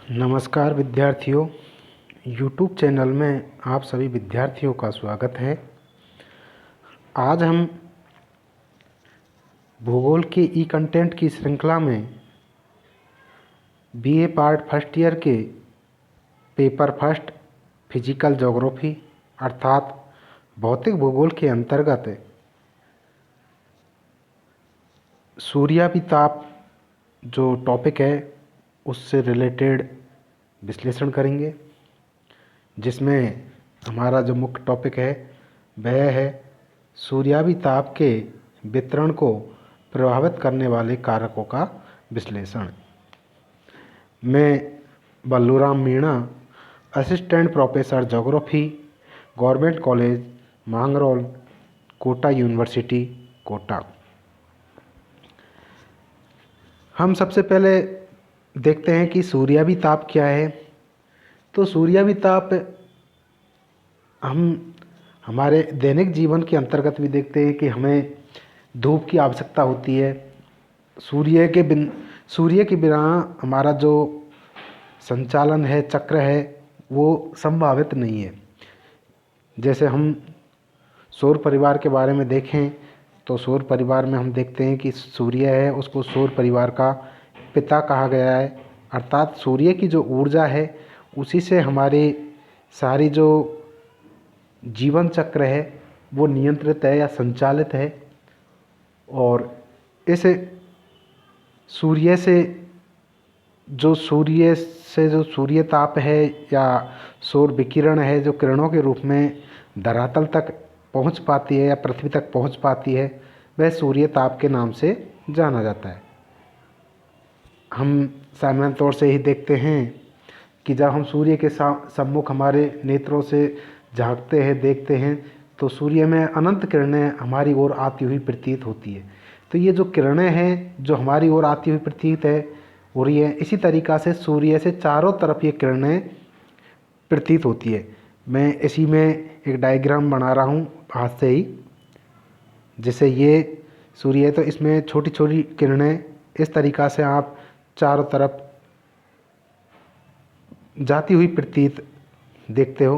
नमस्कार विद्यार्थियों, YouTube channel में आप सभी विद्यार्थियों का स्वागत है। आज हम भूगोल के ई कंटेंट की श्रृंखला में BA पार्ट फर्स्ट ईयर के पेपर फर्स्ट फिजिकल ज्योग्राफी अर्थात भौतिक भूगोल के अंतर्गत सूर्याभिताप जो टॉपिक है उससे रिलेटेड विश्लेषण करेंगे, जिसमें हमारा जो मुख्य टॉपिक है वह है सूर्याभिताप के वितरण को प्रभावित करने वाले कारकों का विश्लेषण। मैं Balluram Meena, assistant professor geography, government college Mangrol, Kota university, Kota. हम सबसे पहले देखते हैं कि सूर्याभिताप क्या है। तो सूर्याभिताप हम हमारे दैनिक जीवन के अंतर्गत भी देखते हैं कि हमें धूप की आवश्यकता होती है। सूर्य के बिना हमारा जो संचालन है, चक्र है, वो संभावित नहीं है। जैसे हम सौर परिवार के बारे में देखें तो सौर परिवार में हम देखते हैं कि सूर्य है, उसको सौर परिवार का पिता कहा गया है। अर्थात सूर्य की जो ऊर्जा है उसी से हमारी सारी जो जीवन चक्र है वो नियंत्रित है या संचालित है। और इस सूर्य से जो सूर्य ताप है या सौर विकिरण है, जो किरणों के रूप में धरातल तक पहुंच पाती है या पृथ्वी तक पहुंच पाती है, वह सूर्य ताप के नाम से जाना जाता है। हम सामान्य तौर से ही देखते हैं कि जब हम सूर्य के सम्मुख हमारे नेत्रों से झांकते हैं, देखते हैं, तो सूर्य में अनंत किरणें हमारी ओर आती हुई प्रतीत होती है। तो ये जो किरणें हैं जो हमारी ओर आती हुई प्रतीत हो रही है, इसी तरीक़ा से सूर्य से चारों तरफ ये किरणें प्रतीत होती है। मैं इसी में एक डायग्राम बना रहा हूँ हाथ से ही, जैसे ये सूर्य है तो इसमें छोटी छोटी किरणें इस तरीक़ा से आप चारों तरफ जाती हुई प्रतीत देखते हो।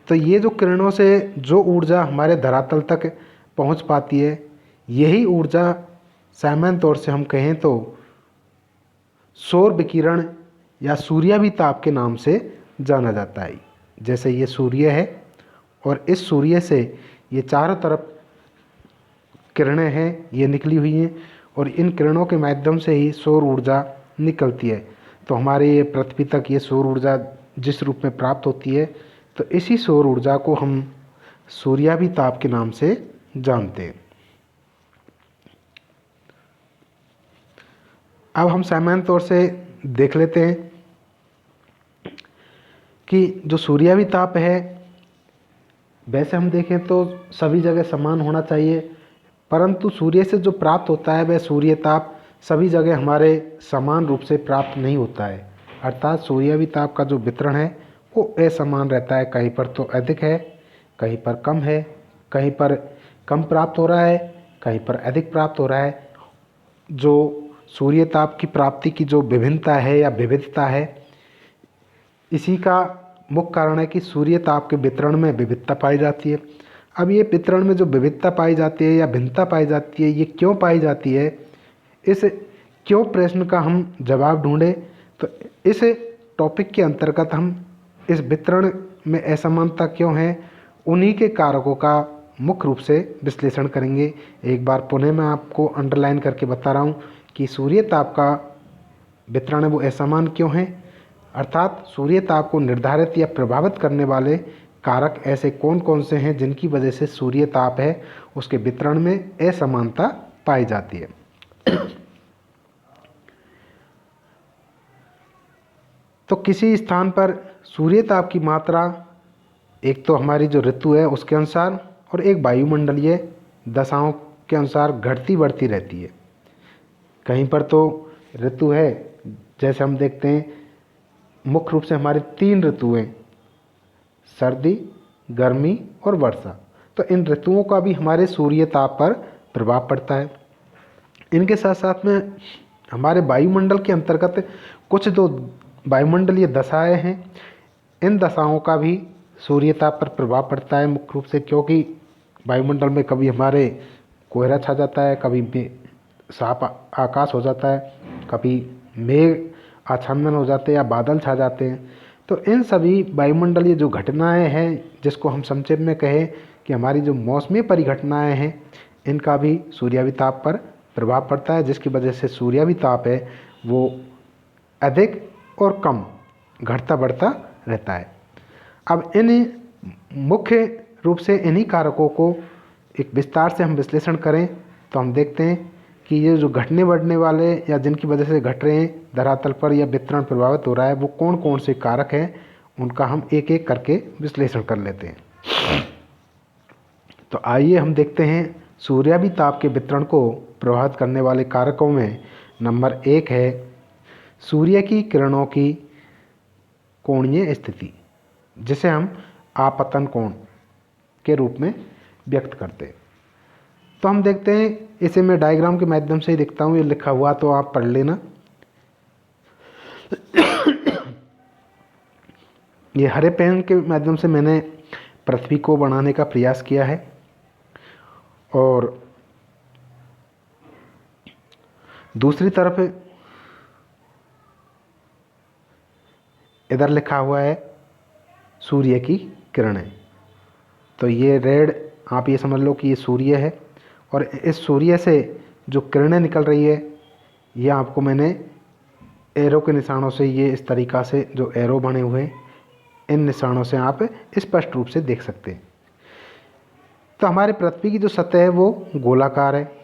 तो ये जो किरणों से जो ऊर्जा हमारे धरातल तक पहुंच पाती है, यही ऊर्जा सामान्य तौर से हम कहें तो सौर विकिरण या सूर्याभिताप के नाम से जाना जाता है। जैसे ये सूर्य है और इस सूर्य से ये चारों तरफ किरणें हैं, ये निकली हुई हैं, और इन किरणों के माध्यम से ही सौर ऊर्जा निकलती है। तो हमारे ये पृथ्वी तक ये सौर ऊर्जा जिस रूप में प्राप्त होती है, तो इसी सौर ऊर्जा को हम सूर्याभिताप के नाम से जानते हैं। अब हम सामान्य तौर से देख लेते हैं कि जो सूर्याभिताप है, वैसे हम देखें तो सभी जगह समान होना चाहिए, परंतु सूर्य से जो प्राप्त होता है वह सूर्यताप सभी जगह हमारे समान रूप से प्राप्त नहीं होता है। अर्थात सूर्याभिताप का जो वितरण है वो असमान रहता है। कहीं पर तो अधिक है, कहीं पर कम है, कहीं पर कम प्राप्त हो रहा है, कहीं पर अधिक प्राप्त हो रहा है। जो सूर्यताप की प्राप्ति की जो विभिन्नता है या विविधता है, इसी का मुख्य कारण है कि सूर्यताप के वितरण में विविधता पाई जाती है। अब ये वितरण में जो विविधता पाई जाती है या भिन्नता पाई जाती है, ये क्यों पाई जाती है, इस क्यों प्रश्न का हम जवाब ढूंढें तो इस टॉपिक के अंतर्गत हम इस वितरण में असमानता क्यों है, उन्हीं के कारकों का मुख्य रूप से विश्लेषण करेंगे। एक बार पुनः मैं आपको अंडरलाइन करके बता रहा हूँ कि सूर्यताप का वितरण है वो असमान क्यों है, अर्थात सूर्यताप को निर्धारित या प्रभावित करने वाले कारक ऐसे कौन कौन से हैं जिनकी वजह से सूर्यताप है उसके वितरण में असमानता पाई जाती है। तो किसी स्थान पर सूर्यताप की मात्रा एक तो हमारी जो ऋतु है उसके अनुसार और एक वायुमंडलीय दशाओं के अनुसार घटती बढ़ती रहती है। कहीं पर तो ऋतु है, जैसे हम देखते हैं मुख्य रूप से हमारे 3 ऋतुएं, सर्दी, गर्मी और वर्षा। तो इन ऋतुओं का भी हमारे सूर्यताप पर प्रभाव पड़ता है। इनके साथ साथ में हमारे वायुमंडल के अंतर्गत कुछ जो वायुमंडलीय दशाएं हैं, इन दशाओं का भी सूर्यताप पर प्रभाव पड़ता है मुख्य रूप से, क्योंकि वायुमंडल में कभी हमारे कोहरा छा जाता है, कभी साफ आकाश हो जाता है, कभी मेघ आच्छादन हो जाते हैं या बादल छा जाते हैं। तो इन सभी वायुमंडलीय जो घटनाएं हैं, जिसको हम संक्षेप में कहें कि हमारी जो मौसमी परिघटनाएं हैं, इनका भी सूर्याभिताप पर प्रभाव पड़ता है, जिसकी वजह से सूर्याभिताप है वो अधिक और कम घटता बढ़ता रहता है। अब इन मुख्य रूप से इन्हीं कारकों को एक विस्तार से हम विश्लेषण करें तो हम देखते हैं कि ये जो घटने बढ़ने वाले या जिनकी वजह से घट रहे हैं धरातल पर या वितरण प्रभावित हो रहा है, वो कौन कौन से कारक हैं, उनका हम एक एक करके विश्लेषण कर लेते हैं। तो आइए हम देखते हैं सूर्याभिताप के वितरण को प्रभावित करने वाले कारकों में नंबर 1 है सूर्य की किरणों की कोणीय स्थिति, जिसे हम आपतन कोण के रूप में व्यक्त करते हैं। तो हम देखते हैं, इसे मैं डायग्राम के माध्यम से ही दिखता हूँ, ये लिखा हुआ तो आप पढ़ लेना। ये हरे पेन के माध्यम से मैंने पृथ्वी को बनाने का प्रयास किया है, और दूसरी तरफ इधर लिखा हुआ है सूर्य की किरणें। तो ये रेड, आप ये समझ लो कि ये सूर्य है, और इस सूर्य से जो किरणें निकल रही है, ये आपको मैंने एरो के निशानों से, ये इस तरीक़ा से जो एरो बने हुए हैं, इन निशानों से आप स्पष्ट रूप से देख सकते हैं। तो हमारे पृथ्वी की जो सतह है वो गोलाकार है।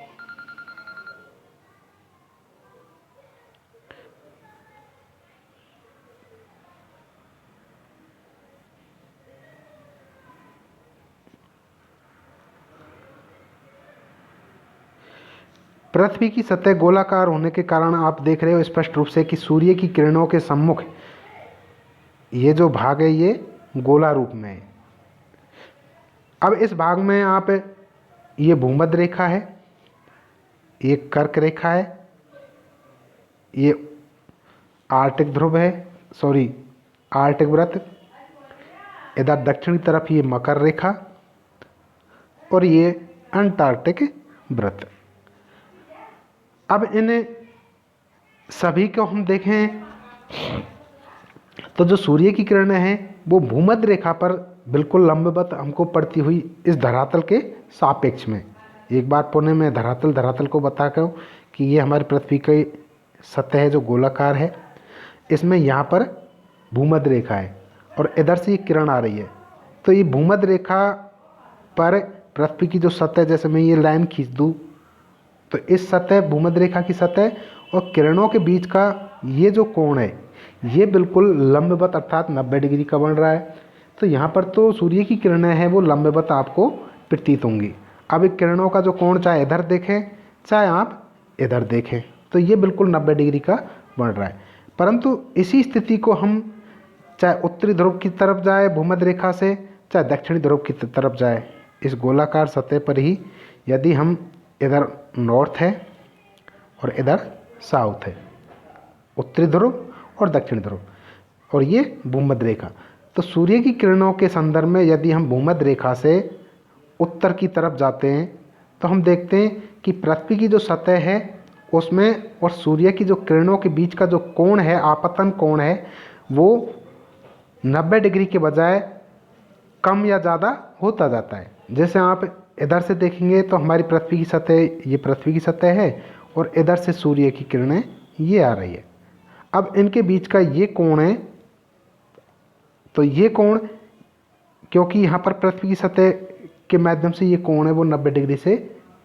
पृथ्वी की सतह गोलाकार होने के कारण आप देख रहे हो स्पष्ट रूप से कि सूर्य की किरणों के सम्मुख ये जो भाग है ये गोला रूप में है। अब इस भाग में आप, ये भूमध्य रेखा है, ये कर्क रेखा है, ये आर्टिक ध्रुव है, आर्टिक व्रत, इधर दक्षिणी तरफ ये मकर रेखा, और ये अंटार्कटिक व्रत। अब इन सभी को हम देखें तो जो सूर्य की किरणें हैं वो भूमध्य रेखा पर बिल्कुल लंबवत हमको पड़ती हुई इस धरातल के सापेक्ष में, एक बार पुनः मैं धरातल को बता कर कि ये हमारी पृथ्वी की सतह है जो गोलाकार है, इसमें यहाँ पर भूमध्य रेखा है और इधर से ये किरण आ रही है। तो ये भूमध्य रेखा पर पृथ्वी की जो सतह, जैसे मैं ये लाइन खींच दूँ तो इस सतह, भूमध्य रेखा की सतह और किरणों के बीच का ये जो कोण है ये बिल्कुल लंबवत अर्थात 90 डिग्री का बन रहा है। तो यहाँ पर तो सूर्य की किरणें हैं वो लंबवत आपको प्रतीत होंगी। अब एक किरणों का जो कोण चाहे इधर देखें चाहे आप इधर देखें तो ये बिल्कुल 90 डिग्री का बन रहा है। परंतु इसी स्थिति को हम चाहे उत्तरी ध्रुव की तरफ जाए भूमध्य रेखा से, चाहे दक्षिणी ध्रुव की तरफ जाए, इस गोलाकार सतह पर ही यदि हम इधर नॉर्थ है और इधर साउथ है, उत्तरी ध्रुव और दक्षिणी ध्रुव, और ये भूमध्य रेखा, तो सूर्य की किरणों के संदर्भ में यदि हम भूमध्य रेखा से उत्तर की तरफ जाते हैं तो हम देखते हैं कि पृथ्वी की जो सतह है उसमें और सूर्य की जो किरणों के बीच का जो कोण है, आपतन कोण है, वो 90 डिग्री के बजाय कम या ज़्यादा होता जाता है। जैसे आप इधर से देखेंगे तो हमारी पृथ्वी की सतह, ये पृथ्वी की सतह है और इधर से सूर्य की किरणें ये आ रही है। अब इनके बीच का ये कोण है, तो ये कोण, क्योंकि यहाँ पर पृथ्वी की सतह के माध्यम से ये कोण है वो 90 डिग्री से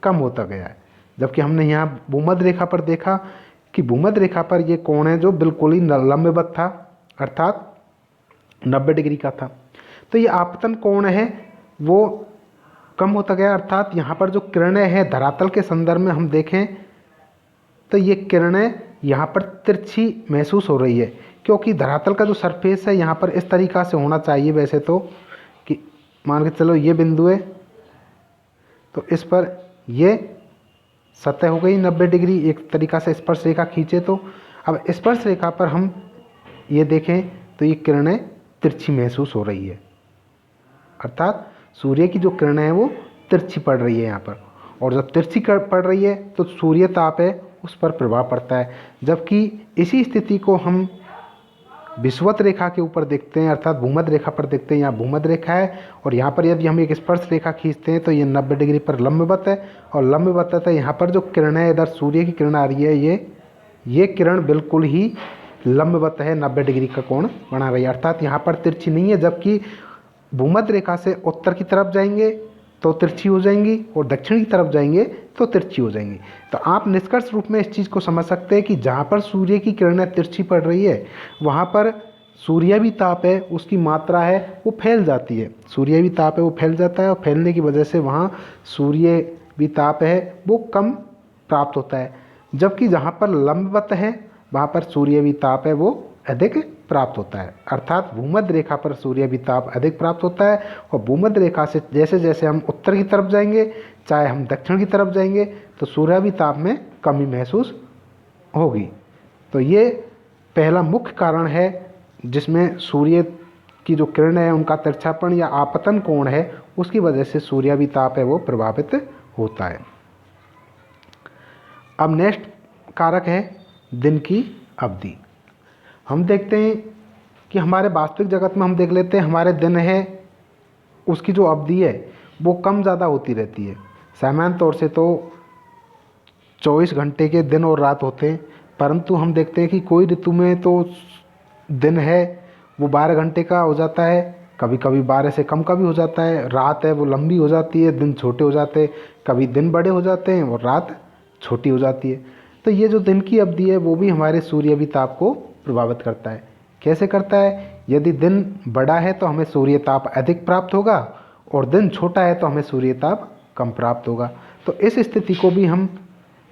कम होता गया है, जबकि हमने यहाँ भूमध्य रेखा पर देखा कि भूमध्य रेखा पर ये कोण है जो बिल्कुल ही लंबवत था अर्थात 90 डिग्री का था। तो ये आपतन कोण है वो कम होता गया, अर्थात यहाँ पर जो किरणें हैं धरातल के संदर्भ में हम देखें तो ये किरणें यहाँ पर तिरछी महसूस हो रही है, क्योंकि धरातल का जो सरफेस है यहाँ पर इस तरीक़ा से होना चाहिए वैसे तो, कि मान के चलो ये बिंदु है तो इस पर ये सतह हो गई 90 डिग्री, एक तरीक़ा से स्पर्श रेखा खींचे तो। अब स्पर्श रेखा पर हम ये देखें तो ये किरणें तिरछी महसूस हो रही है, अर्थात सूर्य की जो किरणें हैं वो तिरछी पड़ रही है यहाँ पर, और जब तिरछी पड़ रही है तो सूर्य ताप है उस पर प्रभाव पड़ता है। जबकि इसी स्थिति को हम विषुवत रेखा के ऊपर देखते हैं, अर्थात भूमध्य रेखा पर देखते हैं। यहाँ भूमध्य रेखा है और यहाँ पर यदि हम एक स्पर्श रेखा खींचते हैं तो ये 90 डिग्री पर लंबवत है, और लंबवत है यहाँ पर जो किरण है, इधर सूर्य की किरण आ रही है, ये किरण बिल्कुल ही लंबवत है, 90 डिग्री का कोण बना रही है, अर्थात यहाँ पर तिरछी नहीं है। जबकि भूमध्य रेखा से उत्तर की तरफ जाएंगे तो तिरछी हो जाएंगी और दक्षिण की तरफ जाएंगे तो तिरछी हो जाएंगी। तो आप निष्कर्ष रूप में इस चीज़ को समझ सकते हैं कि जहाँ पर सूर्य की किरणें तिरछी पड़ रही है वहाँ पर सूर्य भी ताप है, उसकी मात्रा है वो फैल जाती है, सूर्य भी ताप है वो फैल जाता है, और फैलने की वजह से वहाँ सूर्य भी ताप है वो कम प्राप्त होता है। जबकि जहाँ पर लंबवत है वहाँ पर सूर्य भी ताप है वो अधिक प्राप्त होता है, अर्थात भूमध्य रेखा पर सूर्य भी ताप अधिक प्राप्त होता है, और भूमध्य रेखा से जैसे जैसे हम उत्तर की तरफ जाएंगे चाहे हम दक्षिण की तरफ जाएंगे तो सूर्य भी ताप में कमी महसूस होगी। तो ये पहला मुख्य कारण है जिसमें सूर्य की जो किरण है उनका तिरछापन या आपतन कोण है उसकी वजह से सूर्य भी ताप है वो प्रभावित होता है। अब नेक्स्ट कारक है दिन की अवधि। हम देखते हैं कि हमारे वास्तविक जगत में हम देख लेते हैं हमारे दिन है उसकी जो अवधि है वो कम ज़्यादा होती रहती है। सामान्य तौर से तो 24 घंटे के दिन और रात होते हैं, परंतु हम देखते हैं कि कोई ऋतु में तो दिन है वो 12 घंटे का हो जाता है, कभी कभी 12 से कम का भी हो जाता है। रात है वो लंबी हो जाती है, दिन छोटे हो जाते हैं, कभी दिन बड़े हो जाते हैं और रात छोटी हो जाती है। तो ये जो दिन की अवधि है वो भी हमारे सूर्य भी ताप को प्रभावित करता है। कैसे करता है? यदि दिन बड़ा है तो हमें सूर्य ताप अधिक प्राप्त होगा और दिन छोटा है तो हमें सूर्य ताप कम प्राप्त होगा। तो इस स्थिति को भी हम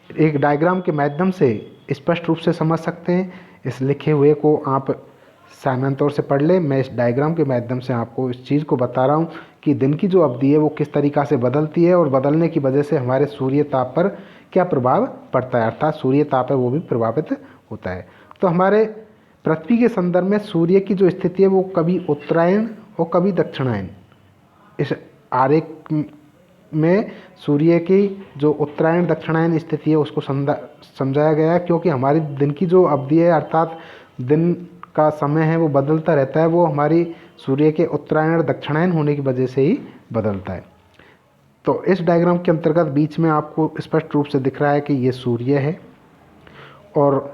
एक डायग्राम के माध्यम से स्पष्ट रूप से समझ सकते हैं। इस लिखे हुए को आप सामान्य तौर से पढ़ लें, मैं इस डायग्राम के माध्यम से आपको इस चीज़ को बता रहा हूँ कि दिन की जो अवधि है वो किस तरीक़ा से बदलती है और बदलने की वजह से हमारे सूर्य ताप पर क्या प्रभाव पड़ता है, अर्थात सूर्य ताप है वो भी प्रभावित होता है। तो हमारे पृथ्वी के संदर्भ में सूर्य की जो स्थिति है वो कभी उत्तरायण और कभी दक्षिणायन, इस आरेख में सूर्य की जो उत्तरायण दक्षिणायन स्थिति है उसको समझाया गया है, क्योंकि हमारी दिन की जो अवधि है अर्थात दिन का समय है वो बदलता रहता है, वो हमारी सूर्य के उत्तरायण दक्षिणायन होने की वजह से ही बदलता है। तो इस डायग्राम के अंतर्गत बीच में आपको स्पष्ट रूप से दिख रहा है कि ये सूर्य है और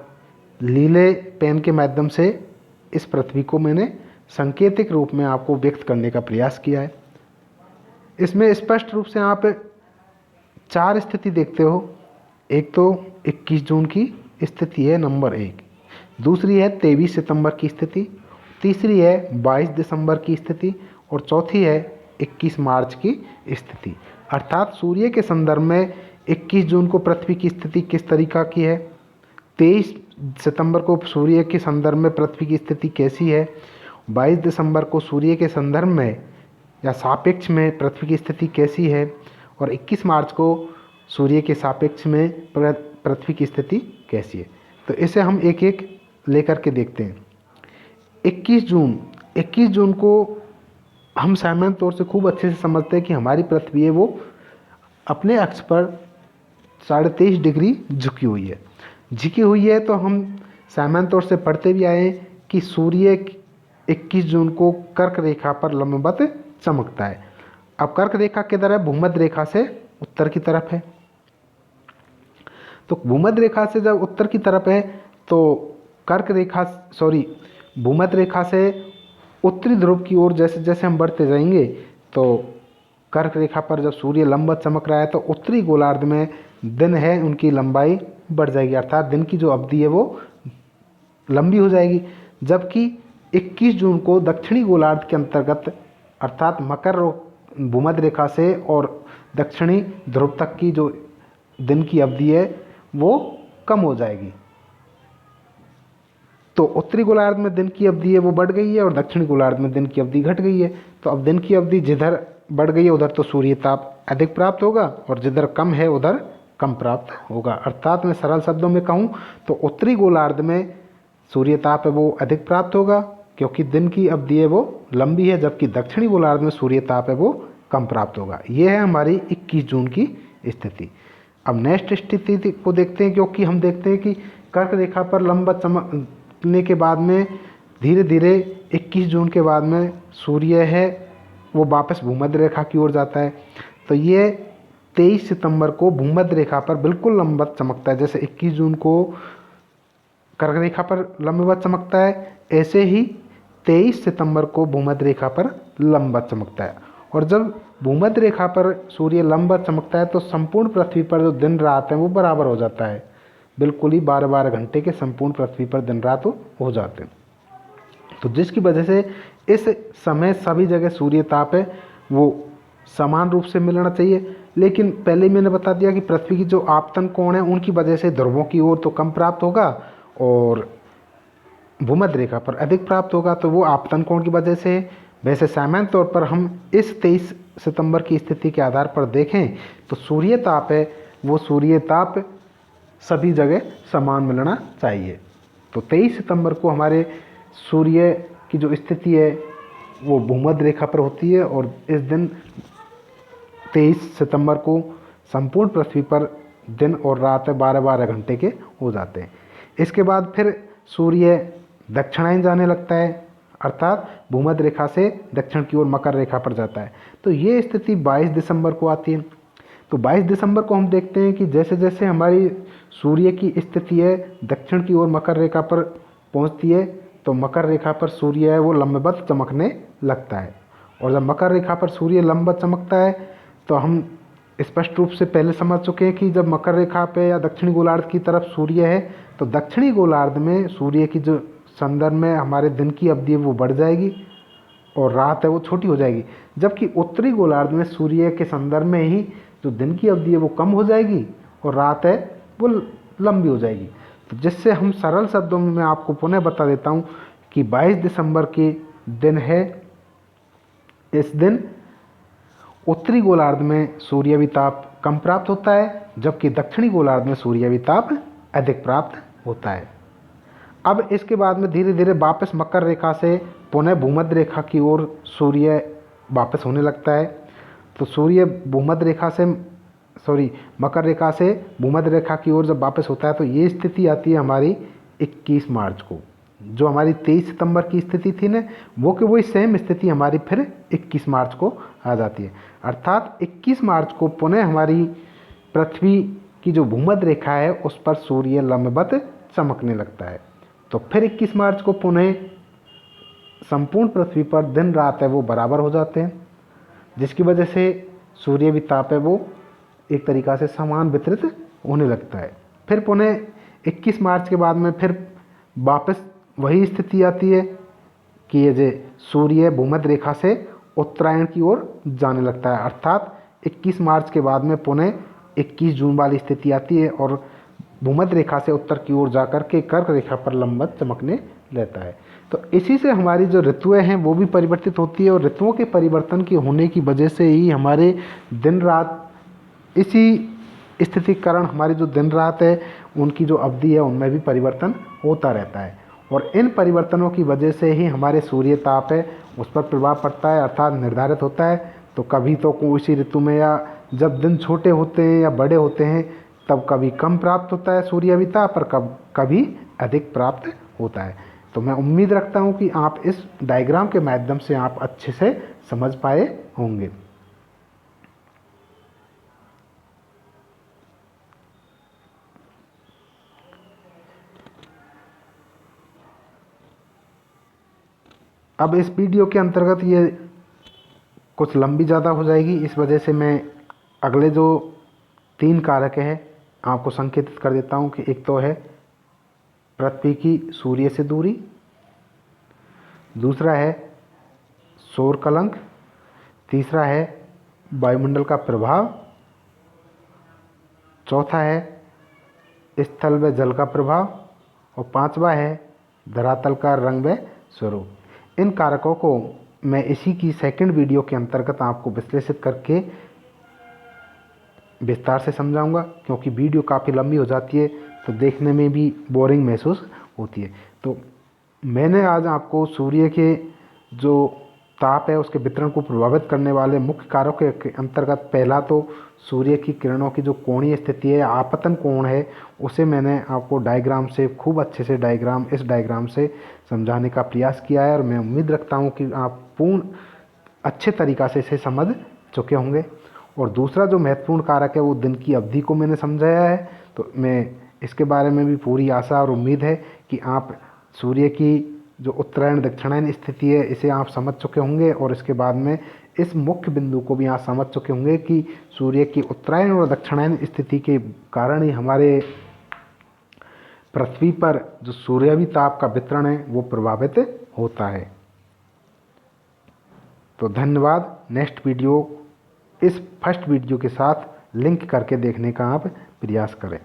नीले पेन के माध्यम से इस पृथ्वी को मैंने सांकेतिक रूप में आपको व्यक्त करने का प्रयास किया है। इसमें स्पष्ट रूप से आप 4 स्थिति देखते हो। एक तो 21 जून की स्थिति है नंबर 1, दूसरी है 23 सितंबर की स्थिति, तीसरी है 22 दिसंबर की स्थिति और चौथी है 21 मार्च की स्थिति। अर्थात सूर्य के संदर्भ में 21 जून को पृथ्वी की स्थिति किस तरीक़ा की है, 23 सितंबर को सूर्य के संदर्भ में पृथ्वी की स्थिति कैसी है, 22 दिसंबर को सूर्य के संदर्भ में या सापेक्ष में पृथ्वी की स्थिति कैसी है और 21 मार्च को सूर्य के सापेक्ष में पृथ्वी की स्थिति कैसी है। तो इसे हम एक एक लेकर के देखते हैं। 21 जून को हम सामान्य तौर से खूब अच्छे से समझते हैं कि हमारी पृथ्वी है वो अपने अक्ष पर 23.5 डिग्री झुकी हुई है। तो हम सामान्य तौर से पढ़ते भी आए कि सूर्य 21 जून को कर्क रेखा पर लंबवत चमकता है। अब कर्क रेखा किधर है? भूमध्य रेखा से उत्तर की तरफ है। तो भूमध्य रेखा से जब उत्तर की तरफ है तो भूमध्य रेखा से उत्तरी ध्रुव की ओर जैसे जैसे हम बढ़ते जाएंगे तो कर्क रेखा पर जब सूर्य लंबवत चमक रहा है तो उत्तरी गोलार्ध में दिन है उनकी लंबाई बढ़ जाएगी, अर्थात दिन की जो अवधि है वो लंबी हो जाएगी। जबकि 21 जून को दक्षिणी गोलार्ध के अंतर्गत अर्थात मकर भूमध्य रेखा से और दक्षिणी ध्रुव तक की जो दिन की अवधि है वो कम हो जाएगी। तो उत्तरी गोलार्ध में दिन की अवधि है वो बढ़ गई है और दक्षिणी गोलार्ध में दिन की अवधि घट गई है। तो अब दिन की अवधि जिधर बढ़ गई है उधर तो सूर्य ताप अधिक प्राप्त होगा और जिधर कम है उधर कम प्राप्त होगा। अर्थात मैं सरल शब्दों में कहूँ तो उत्तरी गोलार्ध में सूर्य ताप है वो अधिक प्राप्त होगा क्योंकि दिन की अवधि है वो लंबी है, जबकि दक्षिणी गोलार्ध में सूर्य ताप है वो कम प्राप्त होगा। ये है हमारी 21 जून की स्थिति। अब नेक्स्ट स्थिति को देखते हैं, क्योंकि हम देखते हैं कि कर्क रेखा पर लंबवत चमकने के बाद में धीरे धीरे 21 जून के बाद में सूर्य है वो वापस भूमध्य रेखा की ओर जाता है। तो ये 23 सितंबर को भूमध्य रेखा पर बिल्कुल लंबवत चमकता है। जैसे 21 जून को कर्क रेखा पर लंबवत चमकता है, ऐसे ही 23 सितंबर को भूमध्य रेखा पर लंबवत चमकता है। और जब भूमध्य रेखा पर सूर्य लंबवत चमकता है तो संपूर्ण पृथ्वी पर जो दिन रात है वो बराबर हो जाता है। बिल्कुल ही 12-12 घंटे के संपूर्ण पृथ्वी पर दिन रात हो जाते हैं। तो जिसकी वजह से इस समय सभी जगह सूर्य ताप है वो समान रूप से मिलना चाहिए। लेकिन पहले ही मैंने बता दिया कि पृथ्वी की जो आपतन कोण है उनकी वजह से ध्रुवों की ओर तो कम प्राप्त होगा और भूमध्य रेखा पर अधिक प्राप्त होगा। तो वो आपतन कोण की वजह से। वैसे सामान्य तौर पर हम इस 23 सितंबर की स्थिति के आधार पर देखें तो सूर्य ताप है वो सूर्य ताप सभी जगह समान मिलना चाहिए। तो 23 सितंबर को हमारे सूर्य की जो स्थिति है वो भूमध्य रेखा पर होती है और इस दिन 23 सितंबर को संपूर्ण पृथ्वी पर दिन और रात 12-12 घंटे के हो जाते हैं। इसके बाद फिर सूर्य दक्षिणायन जाने लगता है, अर्थात भूमध्य रेखा से दक्षिण की ओर मकर रेखा पर जाता है। तो ये स्थिति 22 दिसंबर को आती है। तो 22 दिसंबर को हम देखते हैं कि जैसे जैसे हमारी सूर्य की स्थिति है दक्षिण की ओर मकर रेखा पर पहुंचती है तो मकर रेखा पर सूर्य है वो लंबवत चमकने लगता है। और जब मकर रेखा पर सूर्य लंबवत चमकता है तो हम स्पष्ट रूप से पहले समझ चुके हैं कि जब मकर रेखा पे या दक्षिणी गोलार्ध की तरफ सूर्य है तो दक्षिणी गोलार्ध में सूर्य की जो संदर्भ में हमारे दिन की अवधि है वो बढ़ जाएगी और रात है वो छोटी हो जाएगी, जबकि उत्तरी गोलार्ध में सूर्य के संदर्भ में ही जो दिन की अवधि है वो कम हो जाएगी और रात है वो लंबी हो जाएगी। तो जिससे हम सरल शब्दों में मैं आपको पुनः बता देता हूँ कि 22 दिसंबर के दिन है, इस दिन उत्तरी गोलार्ध में सूर्य विताप कम प्राप्त होता है जबकि दक्षिणी गोलार्ध में सूर्य विताप अधिक प्राप्त होता है। अब इसके बाद में धीरे धीरे वापस मकर रेखा से पुनः भूमध्य रेखा की ओर सूर्य वापस होने लगता है। तो सूर्य मकर रेखा से भूमध्य रेखा की ओर जब वापस होता है तो ये स्थिति आती है हमारी 21 मार्च को। जो हमारी 23 सितंबर की स्थिति थी ना वो कि वही सेम स्थिति हमारी फिर 21 मार्च को आ जाती है। अर्थात 21 मार्च को पुनः हमारी पृथ्वी की जो भूमध्य रेखा है उस पर सूर्य लंबवत चमकने लगता है। तो फिर 21 मार्च को पुनः संपूर्ण पृथ्वी पर दिन रात है वो बराबर हो जाते हैं, जिसकी वजह से सूर्य विताप है वो एक तरीक़ा से समान वितरित होने लगता है। फिर पुनः 21 मार्च के बाद में फिर वापस वही स्थिति आती है कि ये जो सूर्य भूमध्य रेखा से उत्तरायण की ओर जाने लगता है। अर्थात 21 मार्च के बाद में पुनः 21 जून वाली स्थिति आती है और भूमध्य रेखा से उत्तर की ओर जाकर के कर्क रेखा पर लंबवत चमकने लगता है। तो इसी से हमारी जो ऋतुएं हैं वो भी परिवर्तित होती है और ऋतुओं के परिवर्तन के होने की वजह से ही हमारे दिन रात इसी स्थिति के कारण हमारी जो दिन रात है उनकी जो अवधि है उनमें भी परिवर्तन होता रहता है और इन परिवर्तनों की वजह से ही हमारे सूर्य ताप है उस पर प्रभाव पड़ता है, अर्थात निर्धारित होता है। तो कभी तो उसी ऋतु में या जब दिन छोटे होते हैं या बड़े होते हैं तब कभी कम प्राप्त होता है सूर्य विताप पर कभी अधिक प्राप्त होता है। तो मैं उम्मीद रखता हूँ कि आप इस डायग्राम के माध्यम से आप अच्छे से समझ पाए होंगे। अब इस वीडियो के अंतर्गत ये कुछ लंबी ज़्यादा हो जाएगी, इस वजह से मैं अगले जो 3 कारक हैं आपको संकेतित कर देता हूँ कि एक तो है पृथ्वी की सूर्य से दूरी, दूसरा है सौर कलंक, तीसरा है वायुमंडल का प्रभाव, चौथा है स्थल व जल का प्रभाव और पांचवा है धरातल का रंग व स्वरूप। इन कारकों को मैं इसी की सेकंड वीडियो के अंतर्गत आपको विश्लेषित करके विस्तार से समझाऊंगा, क्योंकि वीडियो काफ़ी लंबी हो जाती है तो देखने में भी बोरिंग महसूस होती है। तो मैंने आज आपको सूर्य के जो ताप है उसके वितरण को प्रभावित करने वाले मुख्य कारकों के अंतर्गत पहला तो सूर्य की किरणों की जो कोणीय स्थिति है, आपतन कोण है, उसे मैंने आपको डायग्राम से खूब अच्छे से इस डायग्राम से समझाने का प्रयास किया है, और मैं उम्मीद रखता हूँ कि आप पूर्ण अच्छे तरीक़ा से इसे समझ चुके होंगे। और दूसरा जो महत्वपूर्ण कारक है वो दिन की अवधि को मैंने समझाया है। तो मैं इसके बारे में भी पूरी आशा और उम्मीद है कि आप सूर्य की जो उत्तरायण दक्षिणायन स्थिति है इसे आप समझ चुके होंगे, और इसके बाद में इस मुख्य बिंदु को भी आप समझ चुके होंगे कि सूर्य की उत्तरायण और दक्षिणायन स्थिति के कारण ही हमारे पृथ्वी पर जो सूर्यावी ताप का वितरण है वो प्रभावित होता है। तो धन्यवाद। नेक्स्ट वीडियो इस फर्स्ट वीडियो के साथ लिंक करके देखने का आप प्रयास करें।